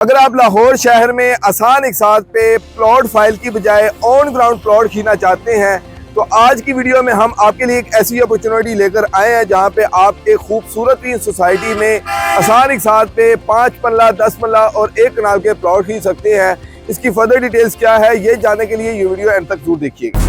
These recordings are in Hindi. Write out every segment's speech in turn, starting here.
अगर आप लाहौर शहर में आसान इकसात पे प्लॉट फाइल की बजाय ऑन ग्राउंड प्लॉट खरीदना चाहते हैं तो आज की वीडियो में हम आपके लिए एक ऐसी अपॉर्चुनिटी लेकर आए हैं जहां पे आप एक खूबसूरत सोसाइटी में आसान इकसात पे 5 मरला 10 मरला और 1 कनाल के प्लॉट खरीद सकते हैं। इसकी फर्दर डिटेल्स क्या है ये जानने के लिए ये वीडियो एंड तक जरूर देखिएगा।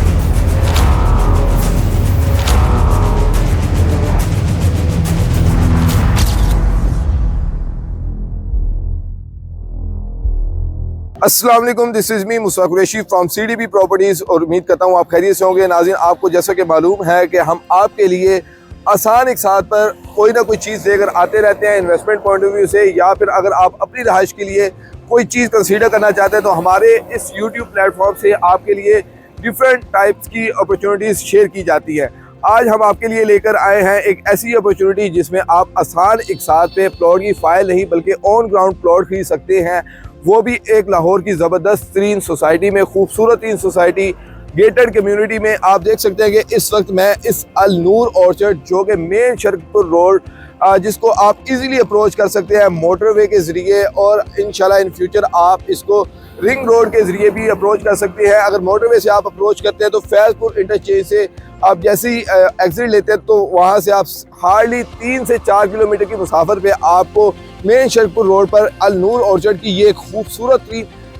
अस्सलाम वालेकुम, this is me Mustafa Qureshi from CDB properties और उम्मीद करता हूँ आप खैरियत से होंगे। नाज़रीन, आपको जैसा कि मालूम है कि हम आपके लिए आसान इकसात पर कोई ना कोई चीज़ लेकर आते रहते हैं इन्वेस्टमेंट पॉइंट ऑफ व्यू से, या फिर अगर आप अपनी रहाइश के लिए कोई चीज़ कंसीडर करना चाहते हैं तो हमारे इस यूट्यूब प्लेटफॉर्म से आपके लिए डिफरेंट टाइप्स की अपॉर्चुनिटीज़ शेयर की जाती है। आज हम आपके लिए लेकर आए हैं एक ऐसी अपॉर्चुनिटी जिसमें आप आसान इकसात पे प्लॉट की फाइल नहीं बल्कि ऑन ग्राउंड प्लॉट खरीद सकते हैं, वो भी एक लाहौर की ज़बरदस्त तरीन सोसाइटी में, खूबसूरत तरीन सोसाइटी गेटेड कम्युनिटी में। आप देख सकते हैं कि इस वक्त मैं इस अल नूर ऑर्चर्ड जो कि मेन शरकपुर रोड जिसको आप इजीली अप्रोच कर सकते हैं मोटरवे के ज़रिए, और इंशाल्लाह इन फ्यूचर आप इसको रिंग रोड के ज़रिए भी अप्रोच कर सकते हैं। अगर मोटरवे से आप अप्रोच करते हैं तो फैज़पुर इंटरचेंज से आप जैसे ही एग्जिट लेते हैं तो वहाँ से आप हार्डली 3 से 4 किलोमीटर की मुसाफर पे आपको मेन शरकपुर रोड पर अल नूर ऑर्चर्ड की ये खूबसूरत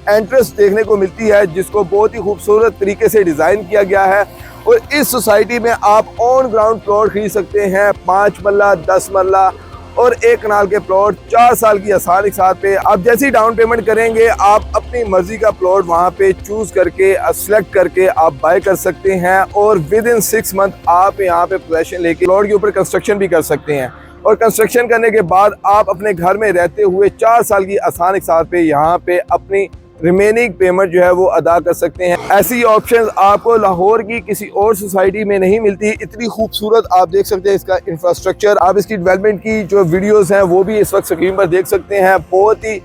एंट्रेंस देखने को मिलती है, जिसको बहुत ही खूबसूरत तरीके से डिज़ाइन किया गया है। और इस सोसाइटी में आप ऑन ग्राउंड प्लॉट खरीद सकते हैं 5 मरला 10 मरला और 1 कनाल के प्लॉट 4 साल की आसान इकसात पे। आप जैसे ही डाउन पेमेंट करेंगे आप अपनी मर्जी का प्लॉट वहाँ पे चूज करके सेलेक्ट करके आप बाय कर सकते हैं, और विद इन 6 मंथ आप यहाँ पे पोजेसन लेके प्लॉट के ऊपर कंस्ट्रक्शन भी कर सकते हैं। और कंस्ट्रक्शन करने के बाद आप अपने घर में रहते हुए 4 साल की आसान इकसात पे यहाँ पे अपनी रिमेनिंग पेमेंट जो है वो अदा कर सकते हैं। ऐसी ऑप्शंस आपको लाहौर की किसी और सोसाइटी में नहीं मिलती। इतनी खूबसूरत आप देख सकते हैं इसका इंफ्रास्ट्रक्चर। आप इसकी डेवलपमेंट की जो वीडियोस हैं वो भी इस वक्त स्क्रीन पर देख सकते हैं। बहुत ही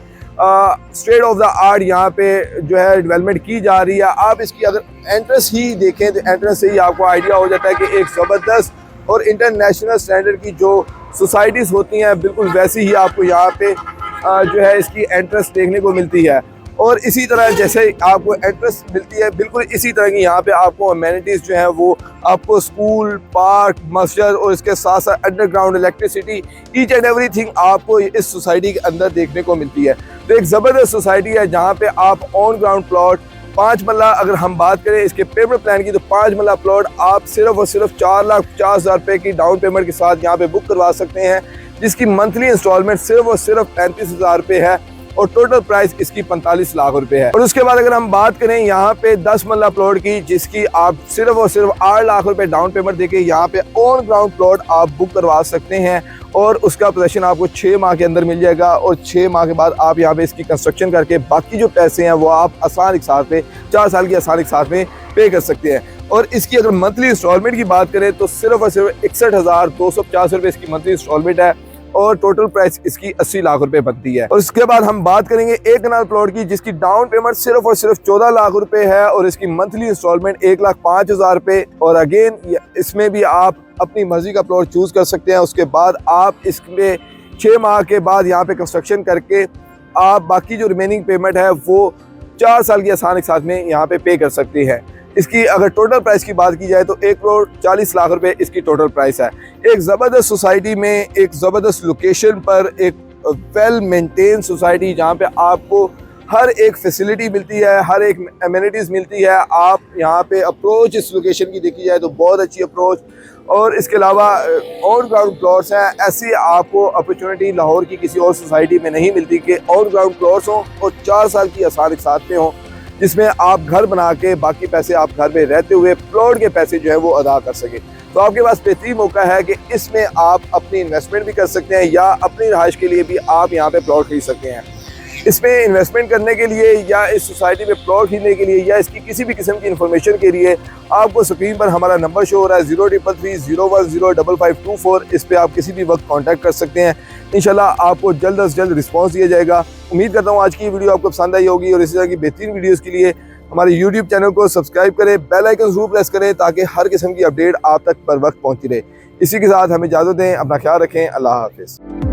स्टेट ऑफ द आर्ट यहाँ पे जो है डेवलपमेंट की जा रही है। आप इसकी अगर एंट्रेंस ही देखें तो एंट्रेंस से ही आपको आइडिया हो जाता है कि एक ज़बरदस्त और इंटरनेशनल स्टैंडर्ड की जो सोसाइटीज़ होती हैं बिल्कुल वैसी ही आपको यहाँ पे जो है इसकी एंट्रेंस देखने को मिलती है। और इसी तरह जैसे आपको एंट्रेंस मिलती है बिल्कुल इसी तरह की यहाँ पे आपको अमेनिटीज़ जो है वो आपको स्कूल, पार्क, मस्जिद और इसके साथ साथ underground electricity, each and everything आपको इस सोसाइटी के अंदर देखने को मिलती है। तो एक ज़बरदस्त सोसाइटी है जहाँ पे आप ऑन ग्राउंड प्लॉट 5 मरला, अगर हम बात करें इसके पेमेंट प्लान की तो 5 मरला प्लॉट आप सिर्फ और सिर्फ 4,50,000 रुपये की डाउन पेमेंट के साथ यहाँ पे बुक करवा सकते हैं, जिसकी मंथली इंस्टॉलमेंट सिर्फ और सिर्फ 35,000 रुपये है और टोटल प्राइस इसकी 45 लाख रुपए है। और उसके बाद अगर हम बात करें यहाँ पे 10 मरला प्लॉट की, जिसकी आप सिर्फ और सिर्फ 8 लाख रुपए डाउन पेमेंट देके यहाँ पे ऑन ग्राउंड प्लॉट आप बुक करवा सकते हैं, और उसका पोजेसन आपको 6 माह के अंदर मिल जाएगा। और 6 माह के बाद आप यहाँ पे इसकी कंस्ट्रक्शन करके बाकी जो पैसे हैं वो आप आसान इकसात पे 4 साल की आसान इकसात में पे कर सकते हैं। और इसकी अगर मंथली इंस्टॉलमेंट की बात करें तो सिर्फ और सिर्फ 61,250 रुपये इसकी मंथली इंस्टॉलमेंट है, और टोटल प्राइस इसकी 80 लाख रुपए बनती है। और इसके बाद हम बात करेंगे 1 कनाल प्लॉट की, जिसकी डाउन पेमेंट सिर्फ और सिर्फ 14 लाख रुपए है, और इसकी मंथली इंस्टॉलमेंट 1,05,000 रुपए। और अगेन इसमें भी आप अपनी मर्जी का प्लॉट चूज कर सकते हैं। उसके बाद आप इसमें 6 माह के बाद यहाँ पे कंस्ट्रक्शन करके आप बाकी जो रिमेनिंग पेमेंट है वो 4 साल की आसान इकसात में यहाँ पे कर सकते हैं। इसकी अगर टोटल प्राइस की बात की जाए तो 1,40,00,000 रुपए इसकी टोटल प्राइस है। एक ज़बरदस्त सोसाइटी में, एक ज़बरदस्त लोकेशन पर, एक वेल मेंटेन सोसाइटी जहाँ पे आपको हर एक फैसिलिटी मिलती है, हर एक एमिनिटीज़ मिलती है। आप यहाँ पे अप्रोच इस लोकेशन की देखी जाए तो बहुत अच्छी अप्रोच, और इसके अलावा ऑन ग्राउंड प्लॉट्स हैं। ऐसी आपको अपॉर्चुनिटी लाहौर की किसी और सोसाइटी में नहीं मिलती कि ऑन ग्राउंड प्लॉट्स हों और 4 साल की आसान इकसात पे हों, जिसमें आप घर बना के बाकी पैसे आप घर में रहते हुए प्लॉट के पैसे जो है वो अदा कर सकें। तो आपके पास बेहतरीन मौका है कि इसमें आप अपनी इन्वेस्टमेंट भी कर सकते हैं, या अपनी रहाइश के लिए भी आप यहाँ पे प्लॉट खरीद सकते हैं। इसमें इन्वेस्टमेंट करने के लिए या इस सोसाइटी में प्लॉट खरीदने के लिए या इसकी किसी भी किस्म की इन्फॉर्मेशन के लिए आपको स्क्रीन पर हमारा नंबर शो हो रहा है 0333010524। इस पर आप किसी भी वक्त कांटेक्ट कर सकते हैं। इंशाल्लाह आपको जल्द अज जल्द रिस्पांस दिया जाएगा। उम्मीद करता हूँ आज की वीडियो आपको पसंद आई होगी, और इसी तरह की बेहतरीन वीडियोज़ के लिए हमारे यूट्यूब चैनल को सब्सक्राइब करें, बेल आइकन जरूर प्रेस करें ताकि हर किस्म की अपडेट आप तक पर वक्त पहुँचती रहे। इसी के साथ हमें इजाज़त दें, अपना ख्याल रखें, अल्लाह हाफिज़।